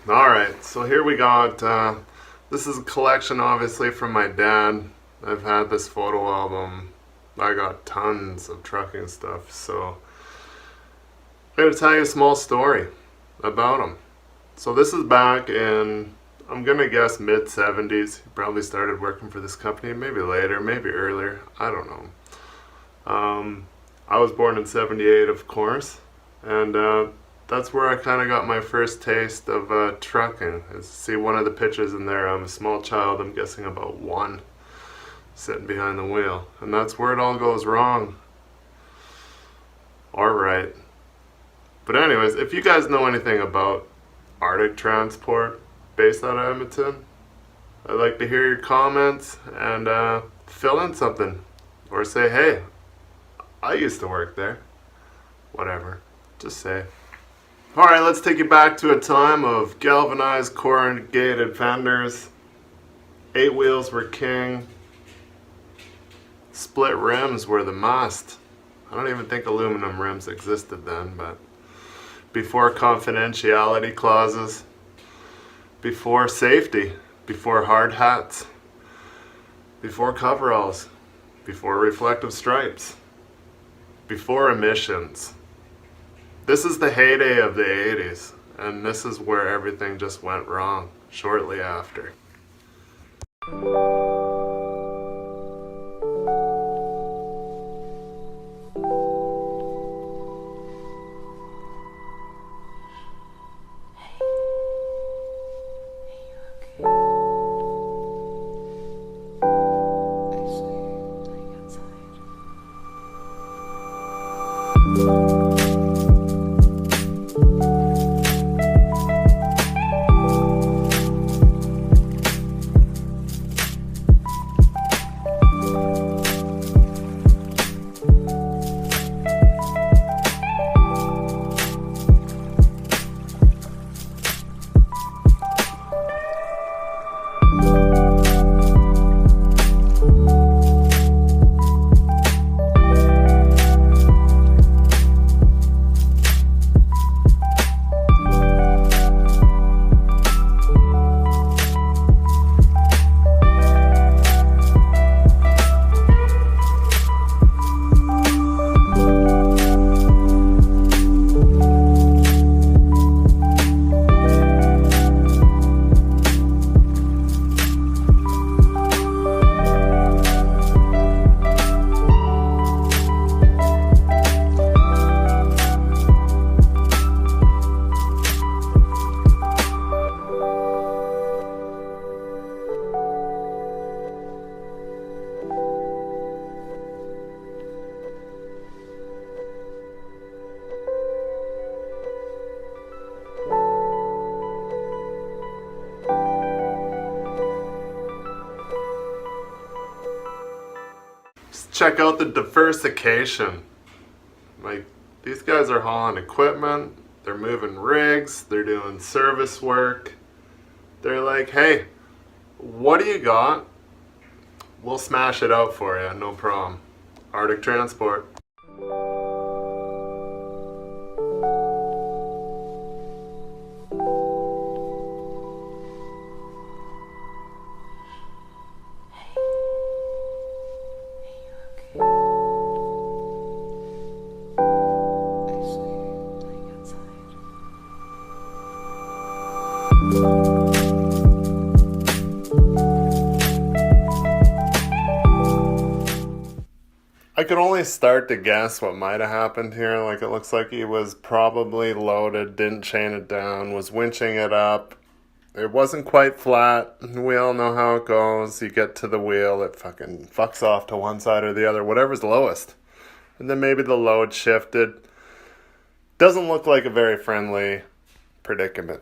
Alright, so here we got, this is a collection obviously from my dad. I've had this photo album. I got tons of trucking stuff, so I'm going to tell you a small story about him. So this is back in, I'm going to guess mid 70s. He probably started working for this company, maybe later, maybe earlier, I don't know. I was born in 78, of course, and that's where I kind of got my first taste of trucking. See one of the pictures in there, I'm a small child, I'm guessing about one, sitting behind the wheel. And that's where it all goes wrong. Or right. But anyways, if you guys know anything about Arctic transport based out of Edmonton, I'd like to hear your comments and fill in something. Or say, hey, I used to work there. Whatever. Just say. Alright, let's take you back to a time of galvanized corrugated fenders. 8 wheels were king. Split rims were the must. I don't even think aluminum rims existed then, but before confidentiality clauses, before safety, before hard hats, before coveralls, before reflective stripes, before emissions. This is the heyday of the 80s, and this is where everything just went wrong shortly after. Check out the diversification. Like, these guys are hauling equipment, they're moving rigs, they're doing service work. They're like, hey, what do you got? We'll smash it out for you, no problem. Arctic Transport. I could only start to guess what might have happened here. Like, it looks like he was probably loaded, didn't chain it down, was winching it up. It wasn't quite flat. We all know how it goes. You get to the wheel, it fucking fucks off to one side or the other, whatever's lowest. And then maybe the load shifted. Doesn't look like a very friendly predicament.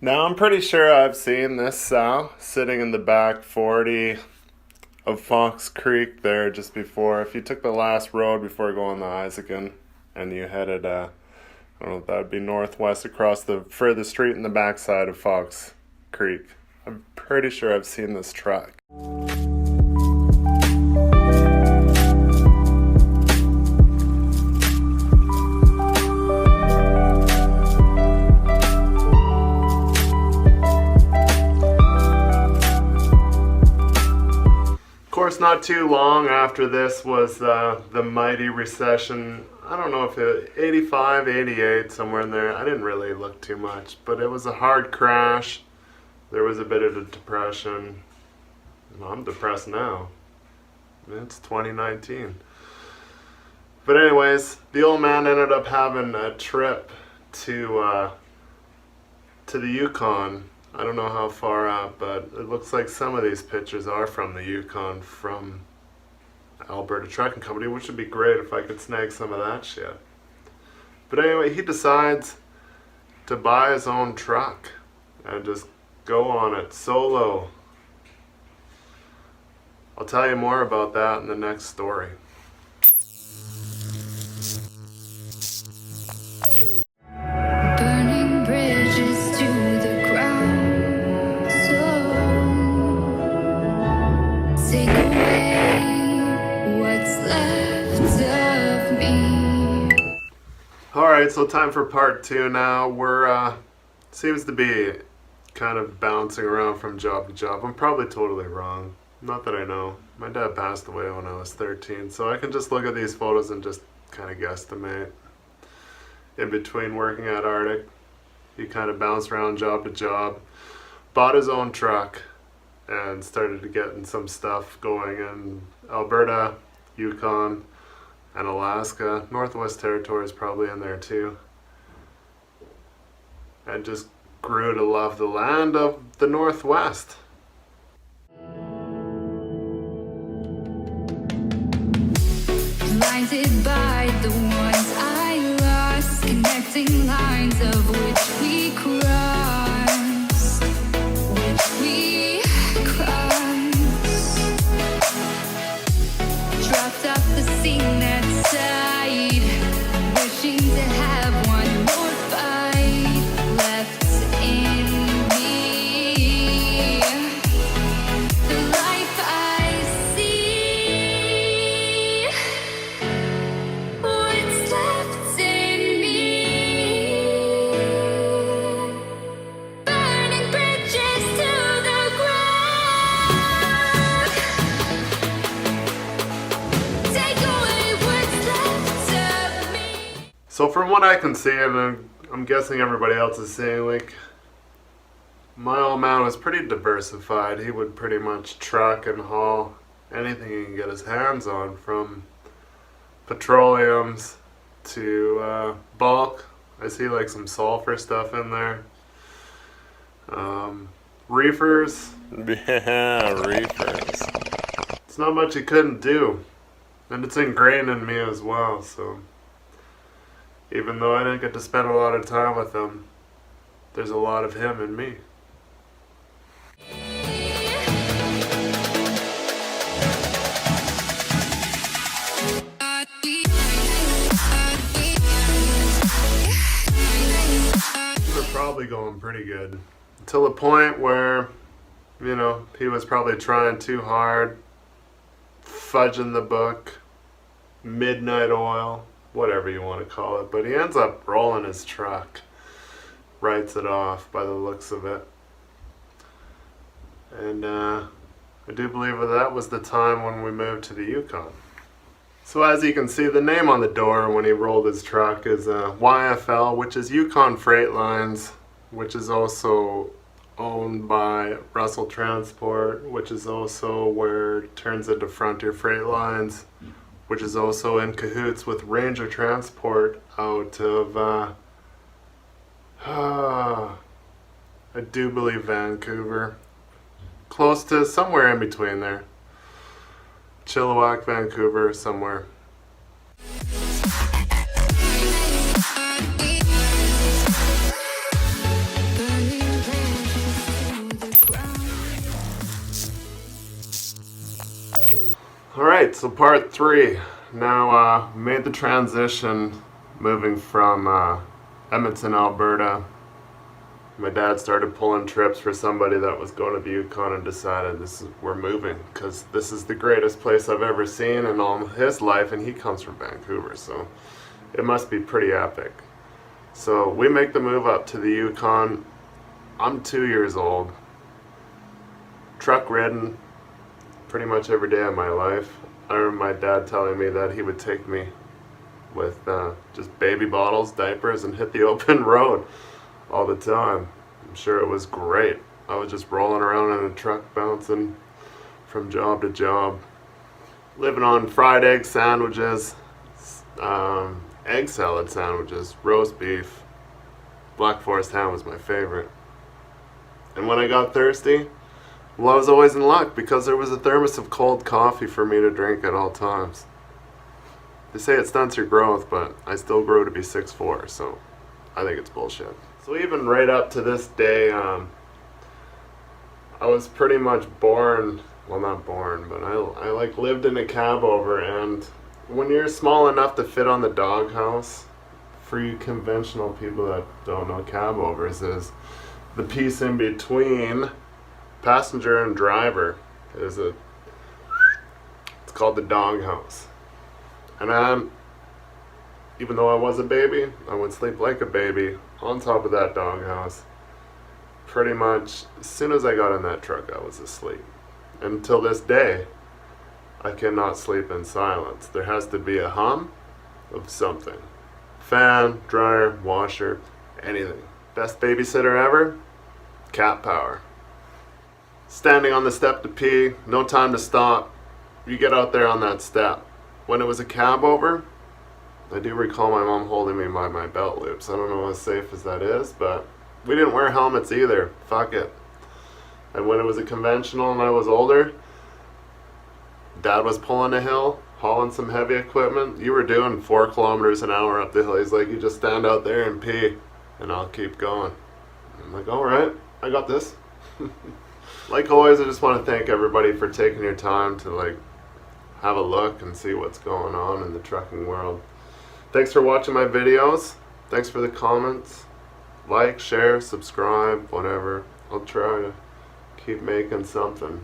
Now I'm pretty sure I've seen this sow sitting in the back 40 of Fox Creek there just before. If you took the last road before going to Isaacan and you headed, I don't know if that would be northwest across the further street in the backside of Fox Creek. I'm pretty sure I've seen this truck. Of course, not too long after this was the mighty recession. I don't know if it 85, 88, somewhere in there. I didn't really look too much, but it was a hard crash. There was a bit of a depression. I'm depressed now. It's 2019. But anyways, the old man ended up having a trip to the Yukon. I don't know how far out, but it looks like some of these pictures are from the Yukon, from Alberta Trucking Company, which would be great if I could snag some of that shit. But anyway, he decides to buy his own truck and just go on it solo. I'll tell you more about that in the next story. Burning bridges to the ground, so take away what's left of me. Alright, so time for part 2 now. We're, seems to be kind of bouncing around from job to job. I'm probably totally wrong. Not that I know. My dad passed away when I was 13, so I can just look at these photos and just kind of guesstimate. In between working at Arctic, he kind of bounced around job to job, bought his own truck, and started to getting some stuff going in Alberta, Yukon, and Alaska. Northwest Territories probably in there too. And just grew to love the land of the Northwest. Blinded by the ones I lost, connecting lines of which we crossed, dropped off the scene that side, wishing to have one more fight left in me. The life I see, what's left in me. Burning bridges to the ground. Take away what's left of me. So from what I can see, and I'm guessing everybody else is seeing, like, my old man was pretty diversified. He would pretty much truck and haul anything he can get his hands on, from petroleums to bulk. I see like some sulfur stuff in there. Reefers. Yeah, reefers. It's not much he couldn't do. And it's ingrained in me as well, so even though I didn't get to spend a lot of time with him, there's a lot of him in me. They're probably going pretty good. Until the point where, you know, he was probably trying too hard, fudging the book, midnight oil, whatever you want to call it. But he ends up rolling his truck, writes it off by the looks of it. And I do believe that was the time when we moved to the Yukon. So as you can see, the name on the door when he rolled his truck is YFL, which is Yukon Freight Lines, which is also owned by Russell Transport, which is also where it turns into Frontier Freight Lines, which is also in cahoots with Ranger Transport out of, I do believe Vancouver. Close to somewhere in between there. Chilliwack, Vancouver, somewhere. Burning Alright, so part 3. Now, made the transition moving from Edmonton, Alberta. My dad started pulling trips for somebody that was going to the Yukon and decided we're moving because this is the greatest place I've ever seen in all his life, and he comes from Vancouver, so it must be pretty epic. So we make the move up to the Yukon. I'm 2 years old, truck ridden pretty much every day of my life. I remember my dad telling me that he would take me with just baby bottles, diapers, and hit the open road all the time. I'm sure it was great. I was just rolling around in a truck, bouncing from job to job, living on fried egg sandwiches, egg salad sandwiches, roast beef. Black Forest ham was my favorite. And when I got thirsty, well, I was always in luck because there was a thermos of cold coffee for me to drink at all times. They say it stunts your growth, but I still grew to be 6'4", so I think it's bullshit. So even right up to this day, I was pretty much born, well not born, but I like lived in a cab over, and when you're small enough to fit on the doghouse, for you conventional people that don't know, cab overs is the piece in between passenger and driver. It's called the doghouse. And even though I was a baby, I would sleep like a baby on top of that doghouse. Pretty much as soon as I got in that truck, I was asleep. Until this day, I cannot sleep in silence. There has to be a hum of something. Fan, dryer, washer, anything. Best babysitter ever? Cat power. Standing on the step to pee, no time to stop. You get out there on that step. When it was a cab over, I do recall my mom holding me by my belt loops. I don't know as safe as that is, but we didn't wear helmets either. Fuck it. And when it was a conventional and I was older, Dad was pulling a hill, hauling some heavy equipment. You were doing 4 kilometers an hour up the hill. He's like, you just stand out there and pee, and I'll keep going. I'm like, all right, I got this. Like always, I just want to thank everybody for taking your time to have a look and see what's going on in the trucking world. Thanks for watching my videos. Thanks for the comments. Like, share, subscribe, whatever. I'll try to keep making something.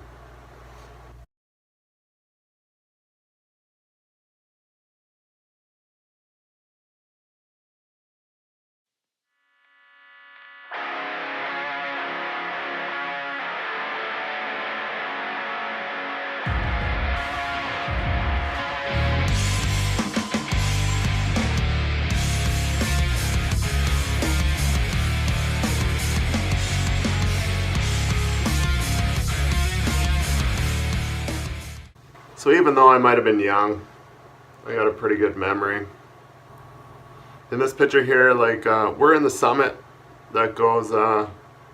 So even though I might have been young, I got a pretty good memory. In this picture here, we're in the summit that goes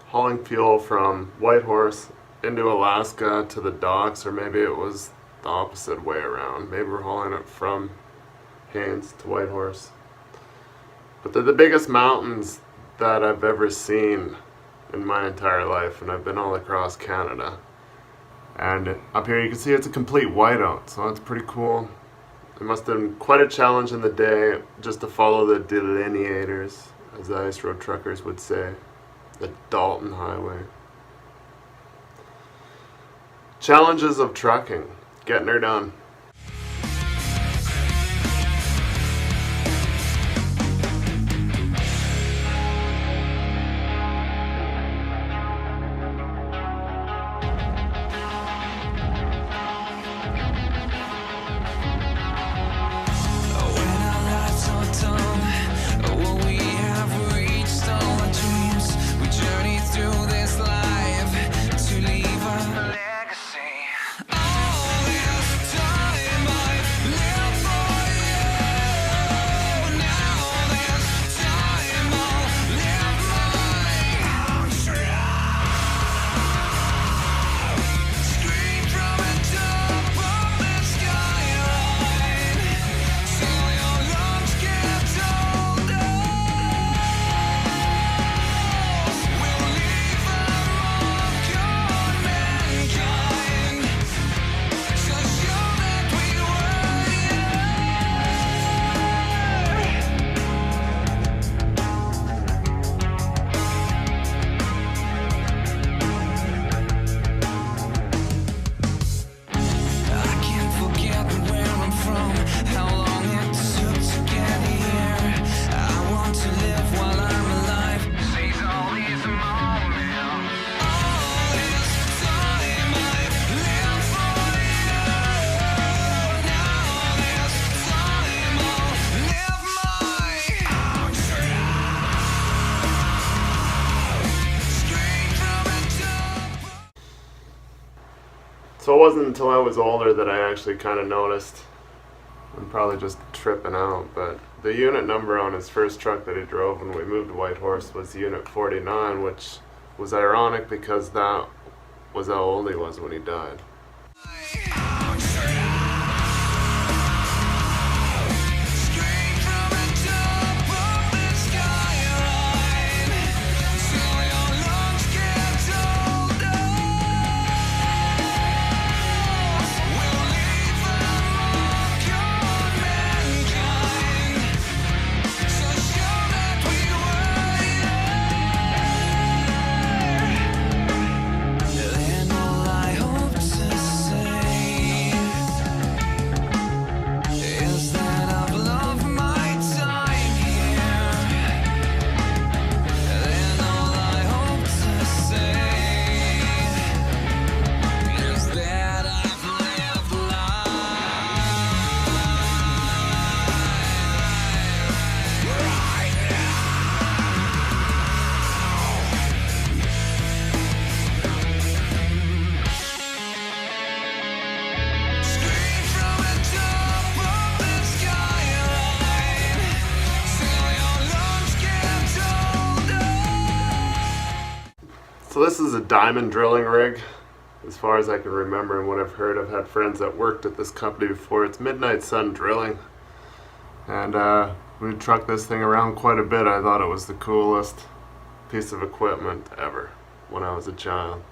hauling fuel from Whitehorse into Alaska to the docks, or maybe it was the opposite way around. Maybe we're hauling it from Haines to Whitehorse. But they're the biggest mountains that I've ever seen in my entire life, and I've been all across Canada. And up here you can see it's a complete whiteout, so that's pretty cool. It must have been quite a challenge in the day just to follow the delineators, as the ice road truckers would say, the Dalton Highway. Challenges of trucking, getting her done. So it wasn't until I was older that I actually kind of noticed. I'm probably just tripping out, but the unit number on his first truck that he drove when we moved to Whitehorse was Unit 49, which was ironic because that was how old he was when he died. So this is a diamond drilling rig, as far as I can remember and what I've heard. I've had friends that worked at this company before. It's Midnight Sun Drilling, and we trucked this thing around quite a bit. I thought it was the coolest piece of equipment ever when I was a child.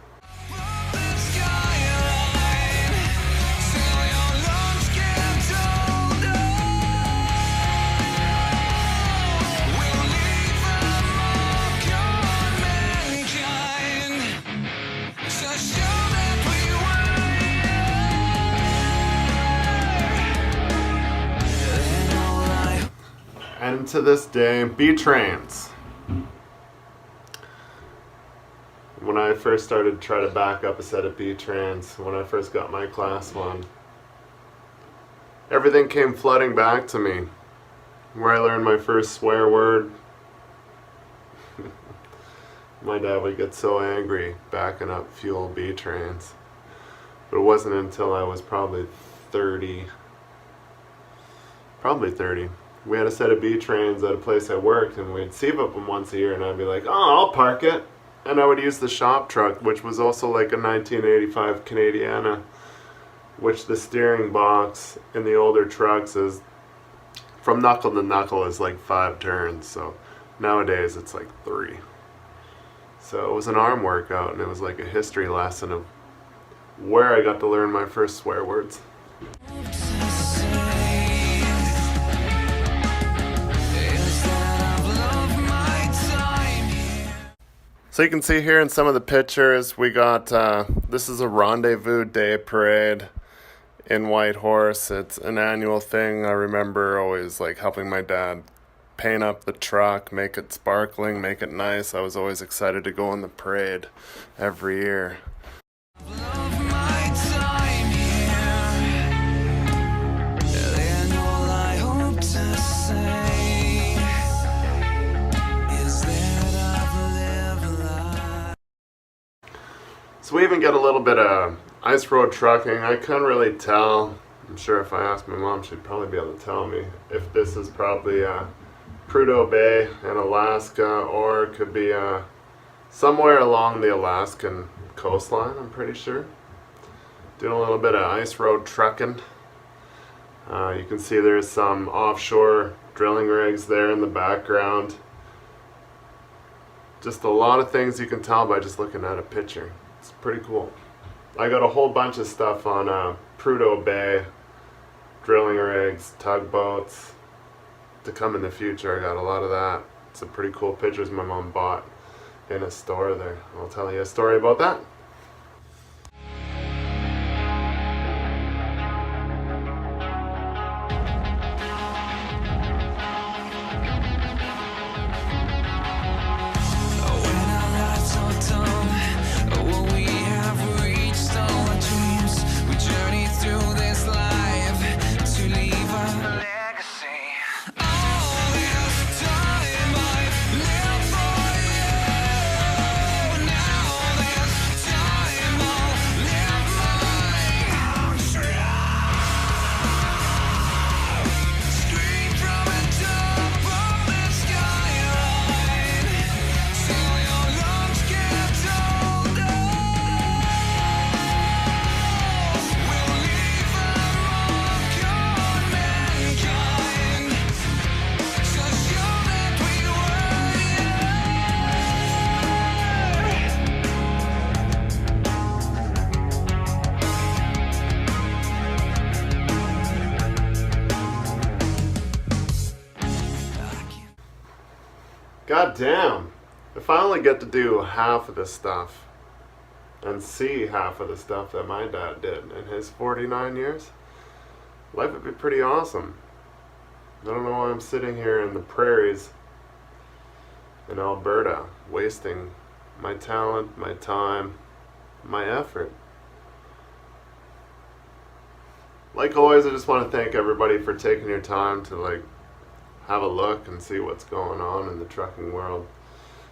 And to this day, B-trains. When I first started to try to back up a set of B-trains, when I first got my class one, everything came flooding back to me. Where I learned my first swear word. My dad would get so angry backing up fuel B-trains. But it wasn't until I was probably 30. We had a set of B-trains at a place I worked, and we'd sieve up them once a year, and I'd be like, oh, I'll park it. And I would use the shop truck, which was also like a 1985 Canadiana, which the steering box in the older trucks is, from knuckle to knuckle, is like 5 turns. So nowadays it's like 3. So it was an arm workout, and it was like a history lesson of where I got to learn my first swear words. So you can see here in some of the pictures, we got, this is a Rendezvous Day Parade in Whitehorse. It's an annual thing. I remember always like helping my dad paint up the truck, make it sparkling, make it nice. I was always excited to go on the parade every year. So we even get a little bit of ice road trucking. I couldn't really tell. I'm sure if I asked my mom, she'd probably be able to tell me if this is probably Prudhoe Bay in Alaska, or it could be somewhere along the Alaskan coastline, I'm pretty sure. Doing a little bit of ice road trucking. You can see there's some offshore drilling rigs there in the background. Just a lot of things you can tell by just looking at a picture. It's pretty cool. I got a whole bunch of stuff on Prudhoe Bay, drilling rigs, tugboats. To come in the future, I got a lot of that. Some pretty cool pictures my mom bought in a store there. I'll tell you a story about that. damn, if I only get to do half of this stuff and see half of the stuff that my dad did in his 49 years, life would be pretty awesome. I don't know why I'm sitting here in the prairies in Alberta, wasting my talent, my time, my effort. Like always, I just want to thank everybody for taking your time to have a look and see what's going on in the trucking world.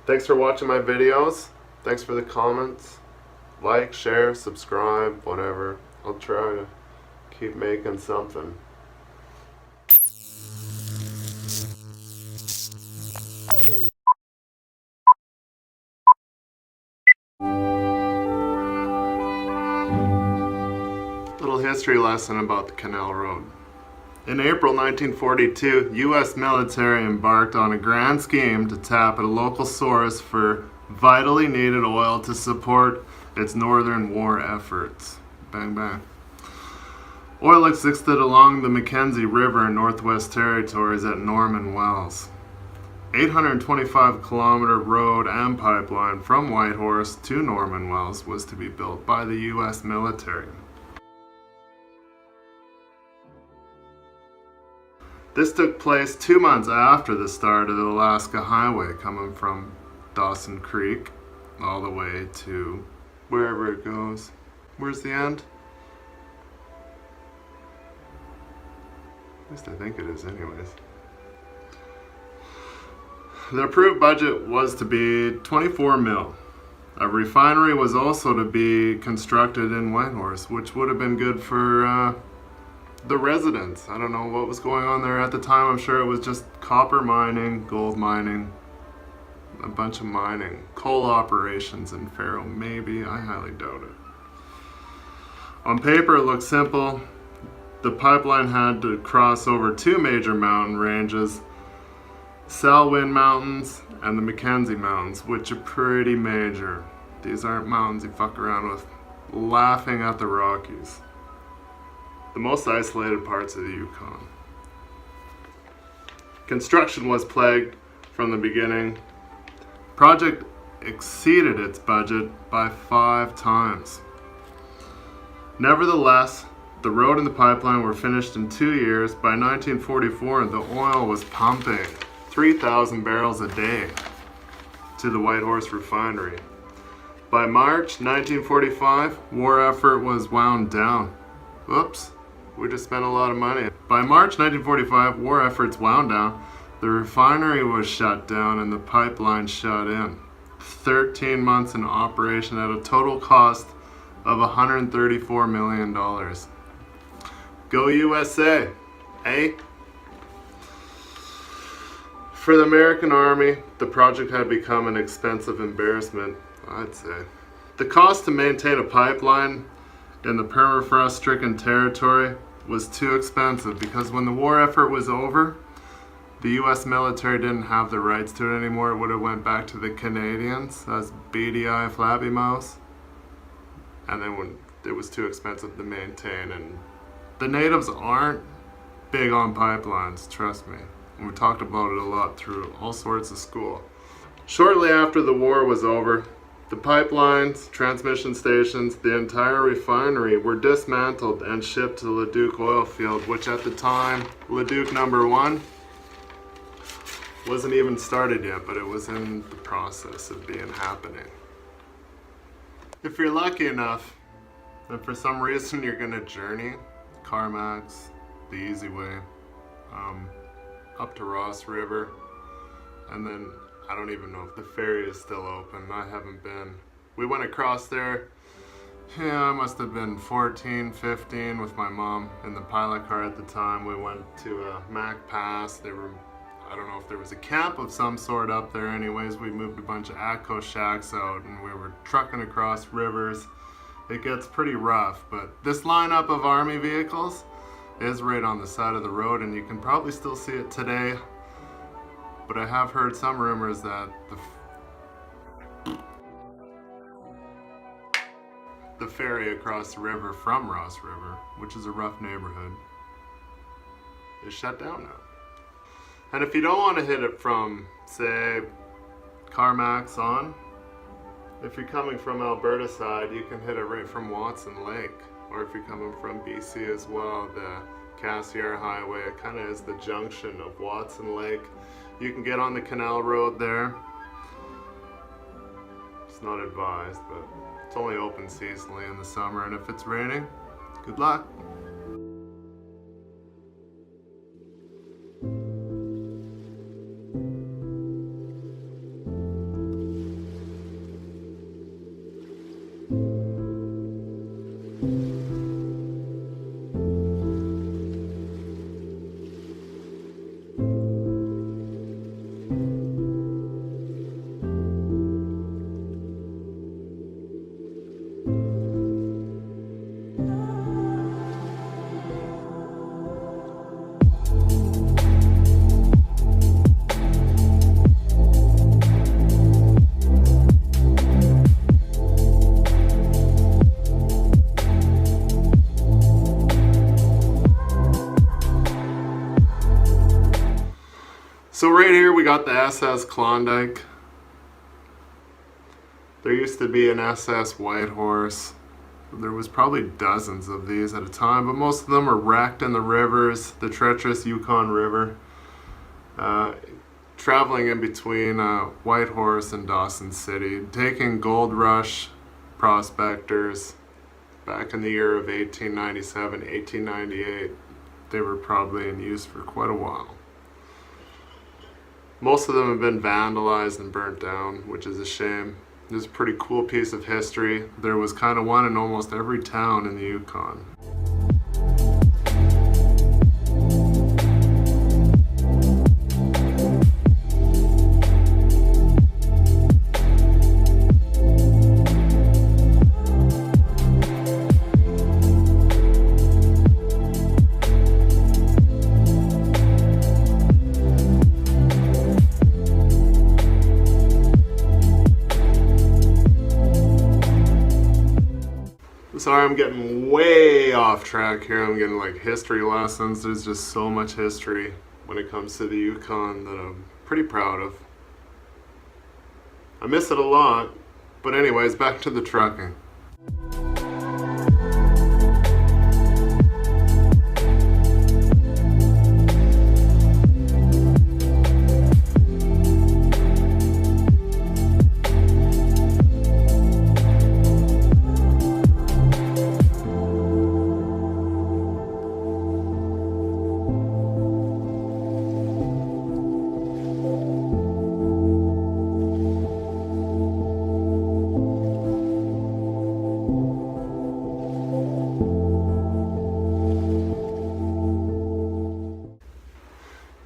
Thanks for watching my videos. Thanks for the comments. Like, share, subscribe, whatever. I'll try to keep making something. Little history lesson about the Canal Road. In April 1942, U.S. military embarked on a grand scheme to tap at a local source for vitally needed oil to support its northern war efforts. Bang bang. Oil existed along the Mackenzie River in Northwest Territories at Norman Wells. 825-kilometer road and pipeline from Whitehorse to Norman Wells was to be built by the U.S. military. This took place 2 months after the start of the Alaska Highway, coming from Dawson Creek all the way to wherever it goes. Where's the end? At least I think it is anyways. The approved budget was to be 24 mil. A refinery was also to be constructed in Whitehorse, which would have been good for the residents. I don't know what was going on there at the time. I'm sure it was just copper mining, gold mining, a bunch of mining. Coal operations in Pharaoh, maybe. I highly doubt it. On paper, it looked simple. The pipeline had to cross over two major mountain ranges, Selwyn Mountains and the Mackenzie Mountains, which are pretty major. These aren't mountains you fuck around with. Laughing at the Rockies. The most isolated parts of the Yukon. Construction was plagued from the beginning. Project exceeded its budget by 5 times. Nevertheless, the road and the pipeline were finished in 2 years. By 1944, the oil was pumping 3,000 barrels a day to the Whitehorse refinery. By March 1945, war effort was wound down. Whoops. We just spent a lot of money. By March 1945, war efforts wound down. The refinery was shut down and the pipeline shut in. 13 months in operation at a total cost of $134 million. Go USA, eh? For the American Army, the project had become an expensive embarrassment, I'd say. The cost to maintain a pipeline in the permafrost-stricken territory was too expensive because when the war effort was over, the U.S. military didn't have the rights to it anymore. It would have went back to the Canadians as beady-eye flabby mouse. And then when it was too expensive to maintain, and the natives aren't big on pipelines, trust me. We talked about it a lot through all sorts of school. Shortly after the war was over, the pipelines, transmission stations, the entire refinery were dismantled and shipped to Leduc oil field, which at the time, Leduc number 1, wasn't even started yet, but it was in the process of happening. If you're lucky enough, and for some reason you're gonna journey, CarMax, the easy way, up to Ross River, and then I don't even know if the ferry is still open. I haven't been. We went across there, yeah, I must have been 14, 15 with my mom in the pilot car at the time. We went to Mac Pass. I don't know if there was a camp of some sort up there. Anyways, we moved a bunch of ATCO shacks out and we were trucking across rivers. It gets pretty rough, but this lineup of Army vehicles is right on the side of the road and you can probably still see it today. But I have heard some rumors that the ferry across the river from Ross River, which is a rough neighborhood, is shut down now. And if you don't want to hit it from, say, CarMax on. If you're coming from Alberta side, you can hit it right from Watson Lake. Or if you're coming from BC as well, the Cassiar Highway, it kind of is the junction of Watson Lake. You can get on the canal road there. It's not advised, but it's only open seasonally in the summer, and if it's raining, good luck. So right here we got the SS Klondike. There used to be an SS Whitehorse. There was probably dozens of these at a time, but most of them were wrecked in the rivers, the treacherous Yukon River. Traveling in between Whitehorse and Dawson City, taking gold rush prospectors back in the year of 1897, 1898. They were probably in use for quite a while. Most of them have been vandalized and burnt down, which is a shame. This is a pretty cool piece of history. There was kind of one in almost every town in the Yukon. Sorry, I'm getting way off track here. I'm getting like history lessons. There's just so much history when it comes to the Yukon that I'm pretty proud of. I miss it a lot, but anyways, back to the trucking.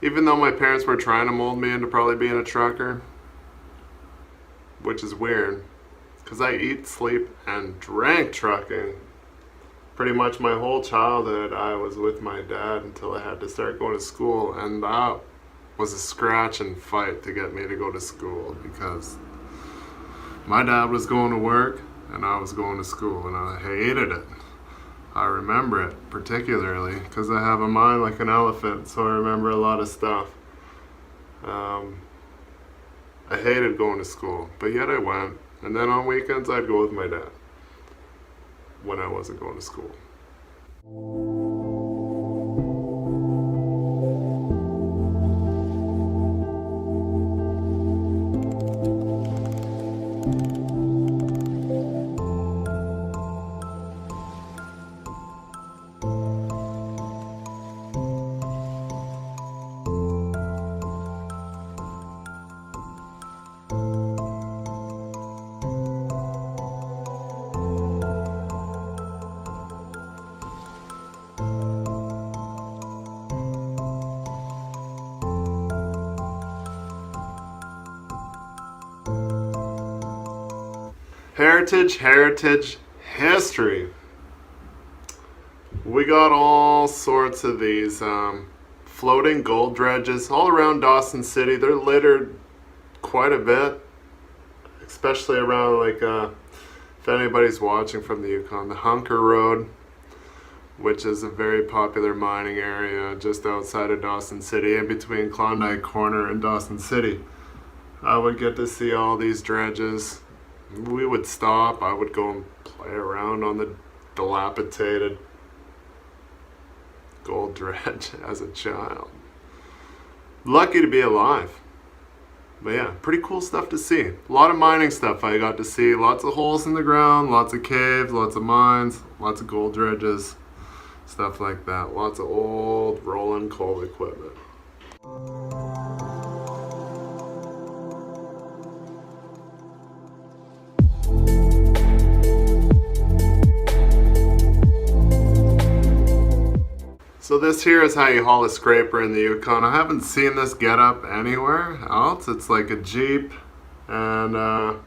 Even though my parents were trying to mold me into probably being a trucker, which is weird, because I eat, sleep, and drank trucking. Pretty much my whole childhood I was with my dad until I had to start going to school, and that was a scratch and fight to get me to go to school, because my dad was going to work and I was going to school, and I hated it. I remember it particularly because I have a mind like an elephant, so I remember a lot of stuff. I hated going to school, but yet I went, and then on weekends I'd go with my dad when I wasn't going to school. Heritage, history. We got all sorts of these floating gold dredges all around Dawson City. They're littered quite a bit, especially around if anybody's watching from the Yukon, the Hunker Road, which is a very popular mining area just outside of Dawson City, in between Klondike Corner and Dawson City. I would get to see all these dredges. We would stop. I would go and play around on the dilapidated gold dredge as a child. Lucky to be alive. But yeah, pretty cool stuff to see. A lot of mining stuff I got to see. Lots of holes in the ground, lots of caves, lots of mines, lots of gold dredges, stuff like that. Lots of old rolling coal equipment. So this here is how you haul a scraper in the Yukon. I haven't seen this get up anywhere else. It's like a Jeep and a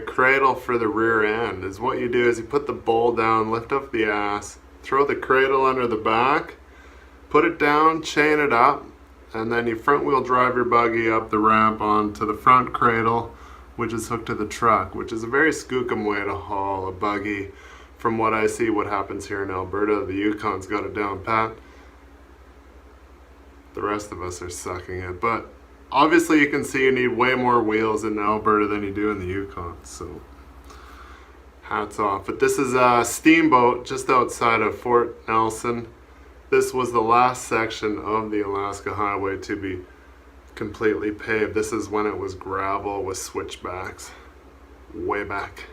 cradle for the rear end. Is what you do is you put the bowl down, lift up the ass, throw the cradle under the back, put it down, chain it up, and then you front wheel drive your buggy up the ramp onto the front cradle, which is hooked to the truck, which is a very skookum way to haul a buggy. From what I see, what happens here in Alberta, the Yukon's got it down pat. The rest of us are sucking it. But obviously you can see you need way more wheels in Alberta than you do in the Yukon. So hats off. But this is a steamboat just outside of Fort Nelson. This was the last section of the Alaska Highway to be completely paved. This is when it was gravel with switchbacks. Way back.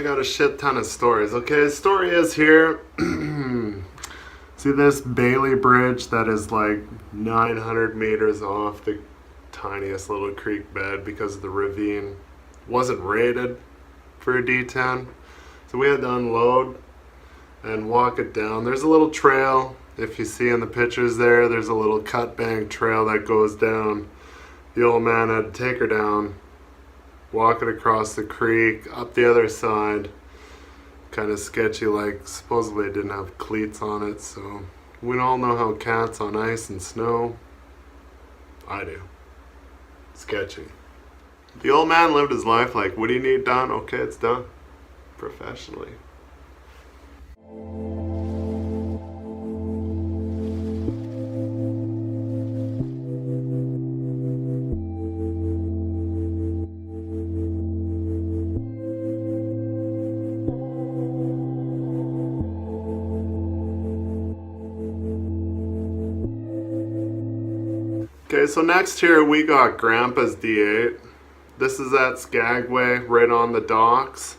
A shit ton of stories. Okay, the story is here. See this Bailey Bridge that is like 900 meters off the tiniest little creek bed because the ravine wasn't rated for a D10. So we had to unload and walk it down. There's a little trail. If you see in the pictures there's a little cut bank trail that goes down. The old man had to take her down, walk it across the creek, up the other side. Kind of sketchy, like supposedly it didn't have cleats on it, so we all know how cats on ice and snow. I do. Sketchy. The old man lived his life like, what do you need done? Okay, it's done. Professionally. Okay, so next here we got Grandpa's D8. This is at Skagway, right on the docks.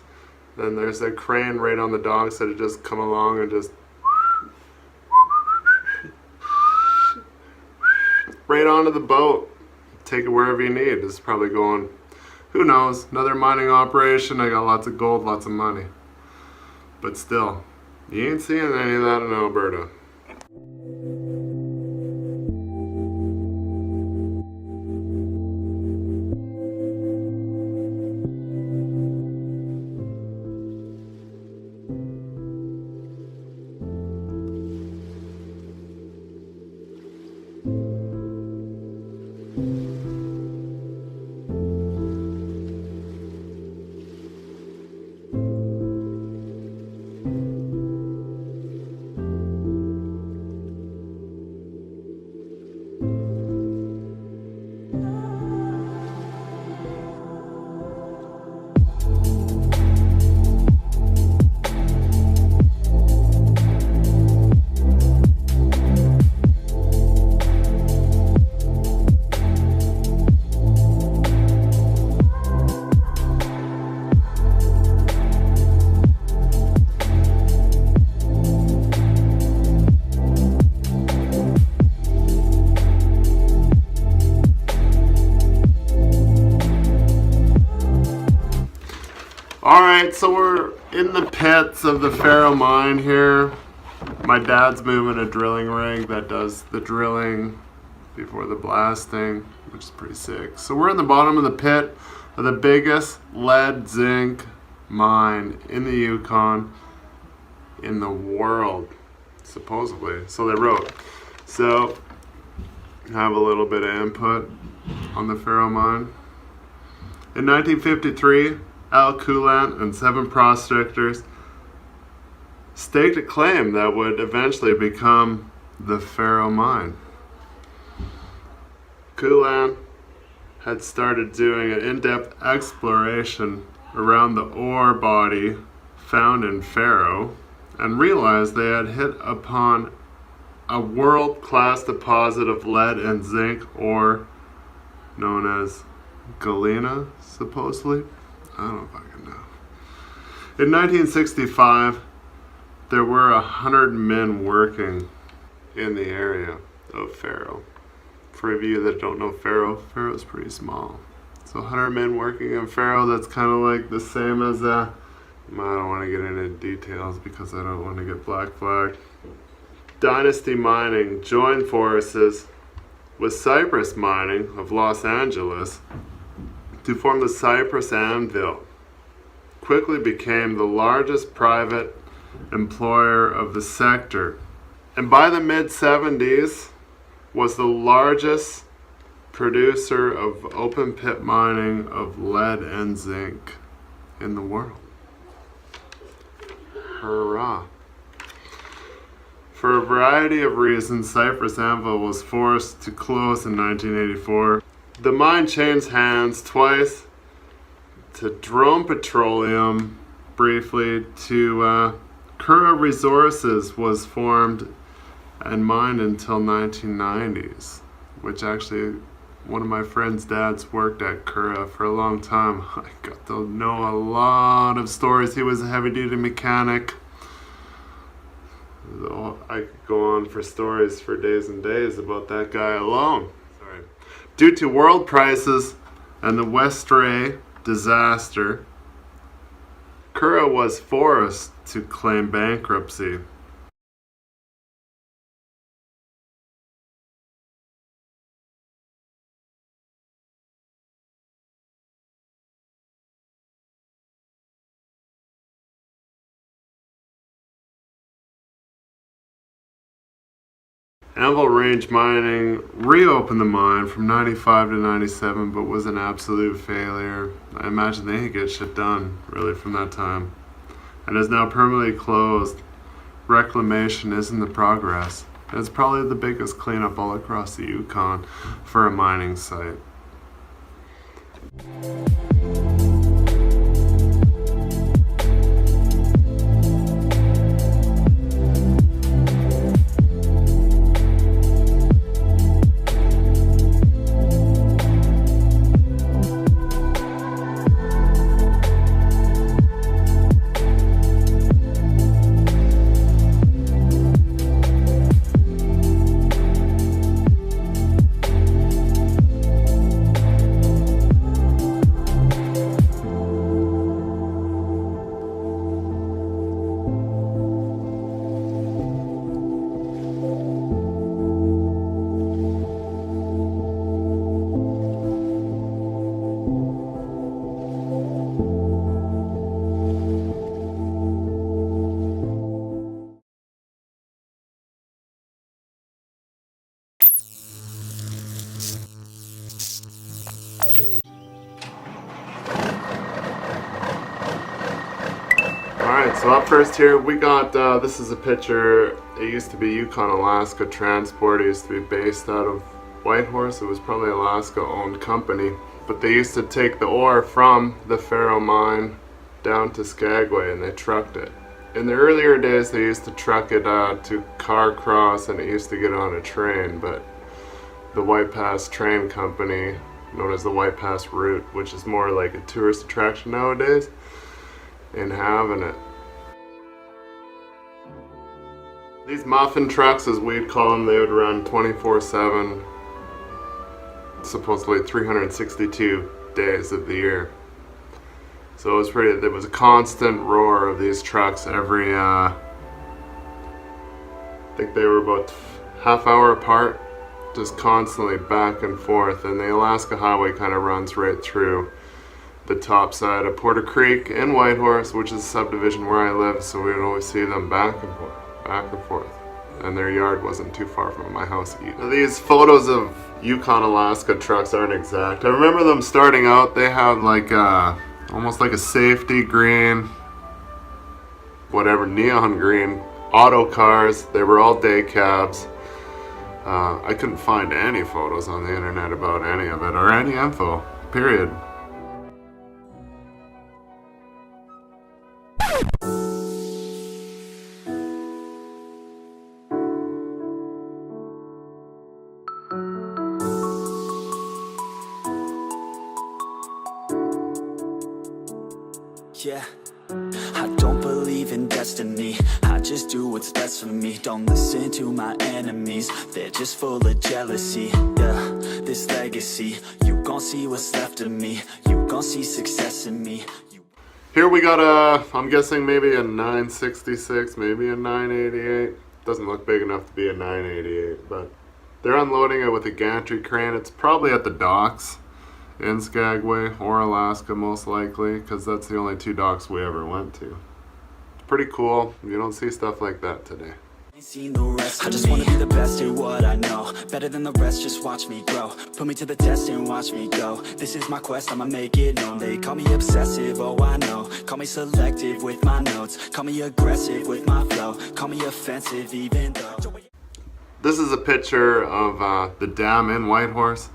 Then there's a crane right on the docks that had just come along and just right onto the boat. Take it wherever you need. This is probably going, who knows, another mining operation. I got lots of gold, lots of money. But still, you ain't seeing any of that in Alberta. Alright, so we're in the pits of the Pharaoh Mine here. My dad's moving a drilling rig that does the drilling before the blasting, which is pretty sick. So we're in the bottom of the pit of the biggest lead zinc mine in the Yukon in the world, supposedly. So they wrote. So I have a little bit of input on the Pharaoh Mine. In 1953, Al Coulant and 7 prospectors staked a claim that would eventually become the Pharaoh Mine. Coulant had started doing an in-depth exploration around the ore body found in Pharaoh and realized they had hit upon a world-class deposit of lead and zinc ore known as galena, supposedly. I don't fucking know. In 1965, there were 100 men working in the area of Pharaoh. For of you that don't know Pharaoh's pretty small. So 100 men working in Pharaoh, that's kind of like the same as I don't want to get into details because I don't want to get black flagged. Dynasty Mining joined forces with Cypress Mining of Los Angeles to form the Cypress Anvil. Quickly became the largest private employer of the sector, and by the mid-70s was the largest producer of open pit mining of lead and zinc in the world. Hurrah. For a variety of reasons, Cypress Anvil was forced to close in 1984. The mine changed hands twice to Drone Petroleum, briefly, to Kura Resources was formed and mined until 1990s, which actually one of my friend's dads worked at Kura for a long time. I got to know a lot of stories. He was a heavy-duty mechanic. I could go on for stories for days and days about that guy alone. Sorry. Due to world prices and the Westray disaster, Kura was forced to claim bankruptcy. Anvil Range Mining reopened the mine from 95 to 97, but was an absolute failure. I imagine they didn't get shit done, really, from that time. And is now permanently closed. Reclamation is in the progress. It's probably the biggest cleanup all across the Yukon for a mining site. Alright, so up first here we got, this is a picture. It used to be Yukon Alaska Transport. It used to be based out of Whitehorse. It was probably Alaska owned company, but they used to take the ore from the Pharaoh Mine down to Skagway and they trucked it. In the earlier days they used to truck it to Carcross and it used to get on a train, but the White Pass Train Company, known as the White Pass Route, which is more like a tourist attraction nowadays, in having it. These muffin trucks, as we'd call them, they would run 24/7, supposedly 362 days of the year. So it was pretty, there was a constant roar of these trucks every, I think they were about half hour apart, just constantly back and forth. And the Alaska Highway kind of runs right through the top side of Porter Creek and Whitehorse, which is a subdivision where I live, so we would always see them back and forth, back and forth. And their yard wasn't too far from my house either. Now, these photos of Yukon, Alaska trucks aren't exact. I remember them starting out, they had like almost like a safety green, whatever, neon green auto cars. They were all day cabs. I couldn't find any photos on the internet about any of it or any info, period. Yeah, I don't believe in destiny. I just do what's best for me. Don't listen to my enemies, they're just full of jealousy. Yeah, this legacy, you gon' see what's left of me. You gon' see success in me. Here we got a, I'm guessing maybe a 966, maybe a 988. Doesn't look big enough to be a 988, but they're unloading it with a gantry crane. It's probably at the docks in Skagway or Alaska, most likely, because that's the only two docks we ever went to. It's pretty cool. You don't see stuff like that today. I just wanna be the best at what I know. Better than the rest, just watch me grow. Put me to the test and watch me go. This is my quest, I'ma make it known. They call me obsessive, oh I know. Call me selective with my notes. Call me aggressive with my flow. Call me offensive even though. This is a picture of the dam in Whitehorse.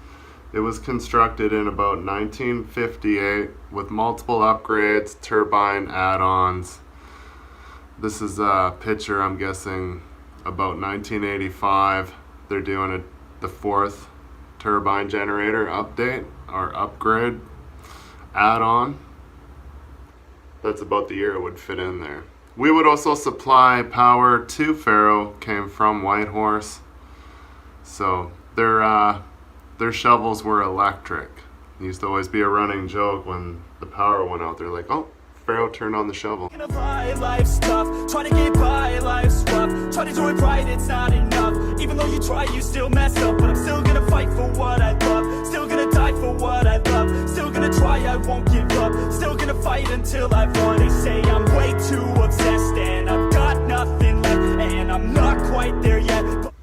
It was constructed in about 1958 with multiple upgrades, turbine add-ons. This is a picture, I'm guessing, about 1985. They're doing the fourth turbine generator update or upgrade add-on. That's about the year it would fit in there. We would also supply power to Pharaoh, came from Whitehorse. So their shovels were electric. It used to always be a running joke when the power went out. They're like, oh, Pharaoh turned on the shovel. Life's tough, trying to get by, life's rough. Try to do it right, it's not enough. Even though you try, you still mess up. But I'm still gonna fight for what I love. Still gonna die for what I love. Still gonna try, I won't give up. Still gonna fight until I've won. They say I'm way too obsessed and I've got nothing left. And I'm not quite there yet.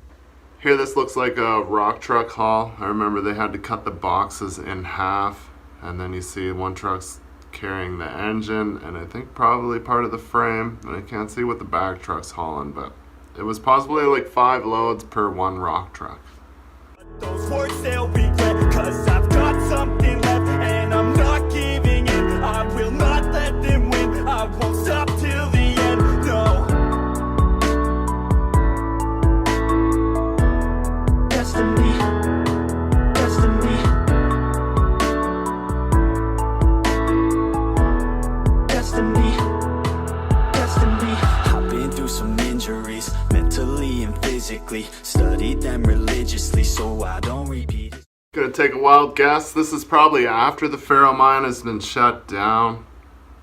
Here this looks like a rock truck haul. I remember they had to cut the boxes in half, and then you see one truck's carrying the engine and I think probably part of the frame, and I can't see what the back truck's hauling, but it was possibly like 5 loads per one rock truck. Those words they'll regret, cause I've got something left and I'm not giving in. I will not let them win. I won't stop till the end, no. Destiny, destiny, destiny, destiny. I've been through some injuries, mentally and physically. Studied them religiously so I don't repeat it. Gonna take a wild guess. This is probably after the Pharaoh Mine has been shut down.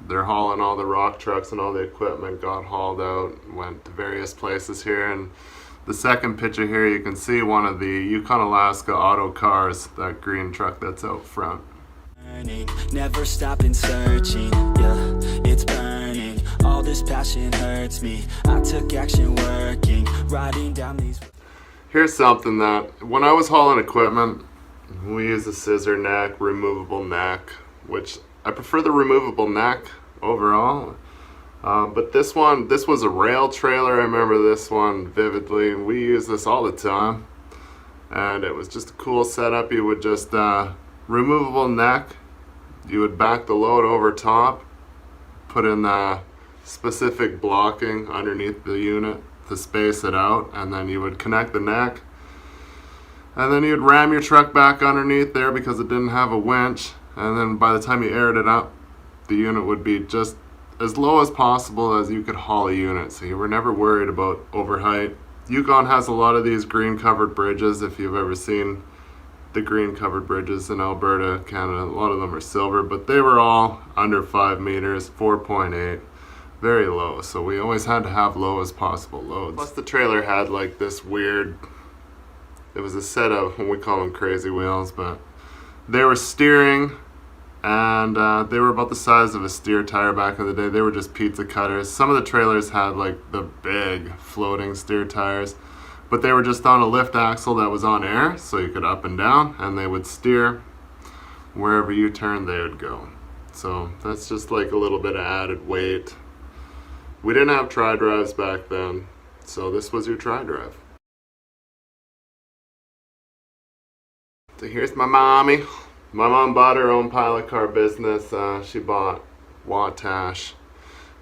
They're hauling all the rock trucks and all the equipment got hauled out, went to various places here. And the second picture here, you can see one of the Yukon, Alaska auto cars, that green truck that's out front. Never stopping searching, yeah, it's burning. All this passion hurts me. I took action working, writing down these. Here's something that, when I was hauling equipment, we use a scissor neck, removable neck, which I prefer the removable neck overall. But this was a rail trailer. I remember this one vividly. We use this all the time. And it was just a cool setup. You would just, removable neck, you would back the load over top, put in the specific blocking underneath the unit to space it out, and then you would connect the neck. And then you'd ram your truck back underneath there because it didn't have a winch. And then by the time you aired it up, the unit would be just as low as possible as you could haul a unit. So you were never worried about overheight. Yukon has a lot of these green covered bridges. If you've ever seen the green covered bridges in Alberta, Canada. A lot of them are silver, but they were all under 5 meters, 4.8, very low. So we always had to have low as possible loads. Plus the trailer had like this weird, it was a set of, we call them crazy wheels, but they were steering, and they were about the size of a steer tire back in the day. They were just pizza cutters. Some of the trailers had like the big floating steer tires, but they were just on a lift axle that was on air, so you could up and down, and they would steer wherever you turned, they would go. So that's just like a little bit of added weight. We didn't have tri-drives back then, so this was your tri-drive. So here's my mommy. My mom bought her own pilot car business. She bought Wattash,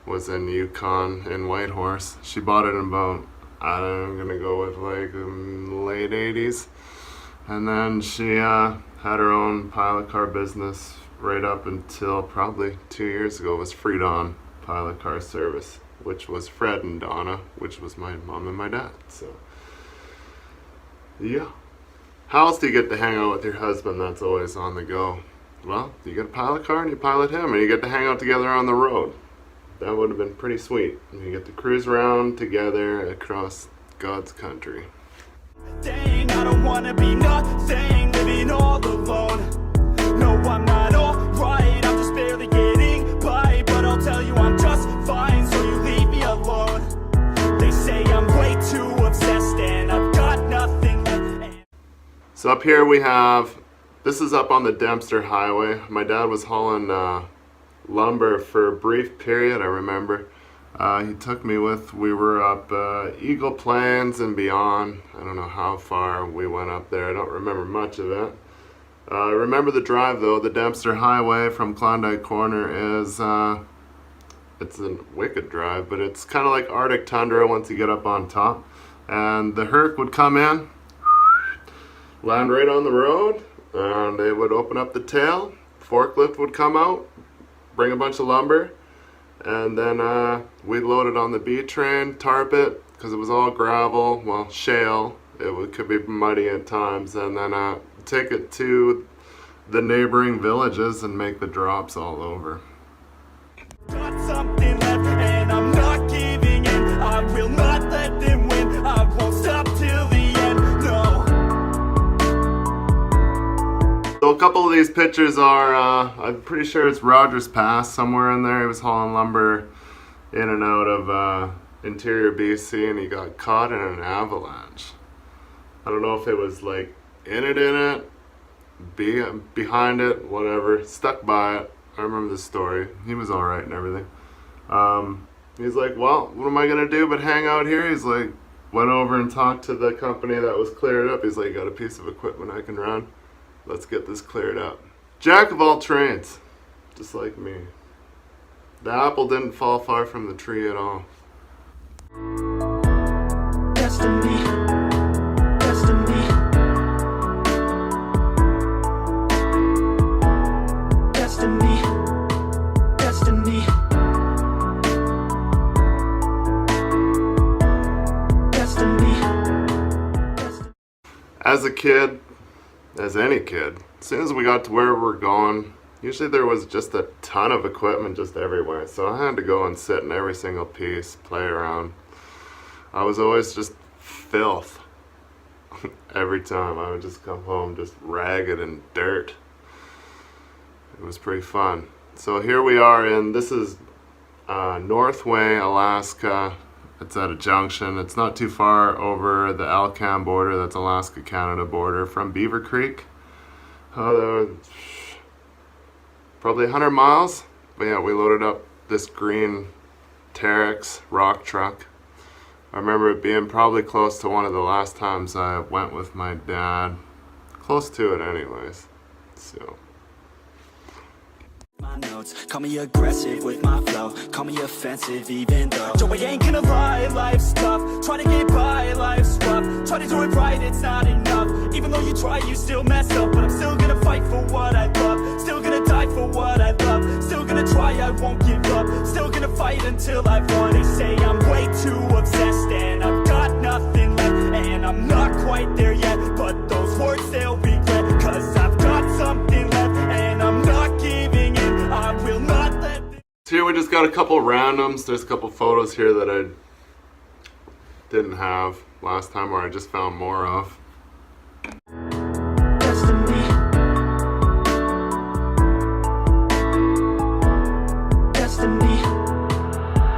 was in Yukon in Whitehorse. She bought it in about, I'm gonna go with like late 80s. And then she had her own pilot car business right up until probably 2 years ago. It was Freedon Pilot Car Service, which was Fred and Donna, which was my mom and my dad. So yeah. How else do you get to hang out with your husband that's always on the go? Well, you get a pilot car and you pilot him, and you get to hang out together on the road. That would have been pretty sweet. And you get to cruise around together across God's country. Dang, I don't wanna be nothing, living all alone. No, I'm not alright, I'm just barely getting by. But I'll tell you I'm just fine, so you leave me alone. They say I'm way too obsessed and I've got nothing left. So up here we have, this is up on the Dempster Highway. My dad was hauling lumber for a brief period, I remember. He took me with, we were up Eagle Plains and beyond. I don't know how far we went up there. I don't remember much of it. I remember the drive though. The Dempster Highway from Klondike Corner is, it's a wicked drive, but it's kind of like Arctic tundra once you get up on top. And the Herc would come in, land right on the road, and they would open up the tail. Forklift would come out, bring a bunch of lumber, and then we'd load it on the B train, tarp it, because it was all gravel, well, shale. Could be muddy at times, and then take it to the neighboring villages and make the drops all over. Got something left and I'm not giving in. I will not let them win. I won't stop till the end, no. So a couple of these pictures are, I'm pretty sure it's Rogers Pass, somewhere in there. He was hauling lumber in and out of interior BC, and he got caught in an avalanche. I don't know if it was like in it, behind it, whatever, stuck by it. I remember the story. He was alright and everything. He's like, well, what am I gonna do but hang out here? He's like, went over and talked to the company that was cleared up. He's like, got a piece of equipment I can run. Let's get this cleared up. Jack of all trades, just like me. The apple didn't fall far from the tree at all. Destiny, destiny, destiny, destiny, destiny. As a kid, as any kid, as soon as we got to where we're going, usually there was just a ton of equipment just everywhere. So I had to go and sit in every single piece, play around. I was always just filth. Every time I would just come home just ragged and dirt. It was pretty fun. So here we are this is Northway, Alaska. It's at a junction. It's not too far over the Alcan border, that's Alaska-Canada border, from Beaver Creek. Probably 100 miles. But yeah, we loaded up this green Terex rock truck. I remember it being probably close to one of the last times I went with my dad. Close to it anyways. So. My notes, call me aggressive with my flow, call me offensive even though Joe, I ain't gonna lie, life's tough, trying to get by, life's rough, try to do it right, it's not enough, even though you try, you still mess up, but I'm still gonna fight for what I love, still gonna die for what I love, still gonna try, I won't give up, still gonna fight until I've won. They say I'm way too obsessed and I've got nothing left, and I'm not quite there yet, but those words they'll regret. got a couple randoms. There's a couple photos here that I didn't have last time, or I just found more of. Destiny. Destiny.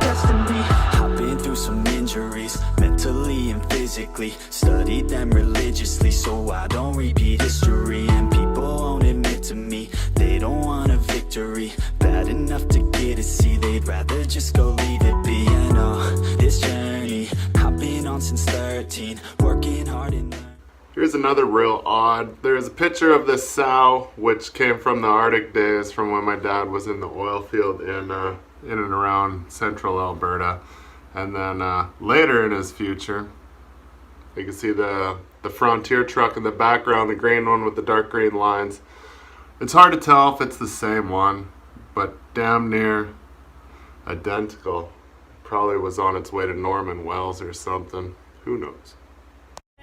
Destiny. I've been through some injuries, mentally and physically. Studied them religiously so I don't repeat history. And people won't admit to me they don't want a victory. Bad enough to get a C, they'd rather just go leave it be. I know this journey I've been on since 13, working hard and Here's another real odd. There's a picture of this sow, which came from the Arctic days, from when my dad was in the oil field in and around central Alberta. And then later in his future, you can see the Frontier truck in the background, the green one with the dark green lines. It's hard to tell if it's the same one, but damn near identical. Probably was on its way to Norman Wells or something. Who knows?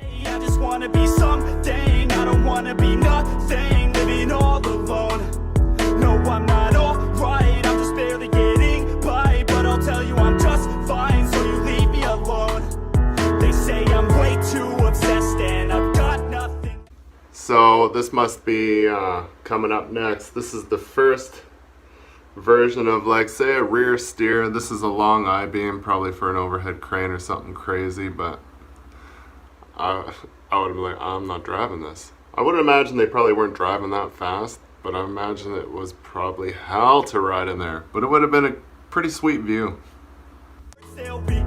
I just wanna be something, I don't wanna be nothing, living all alone. No, I'm not alright, I'm just barely getting by, but I'll tell you I'm just fine, so you leave me alone. They say I'm way too obsessed and I've got nothing. So this must be coming up next. This is the first version of, like, say, a rear steer. This is a long I-beam, probably for an overhead crane or something crazy, but I would be like, I'm not driving this. I would imagine they probably weren't driving that fast, but I imagine it was probably hell to ride in there. But it would have been a pretty sweet view. They'll be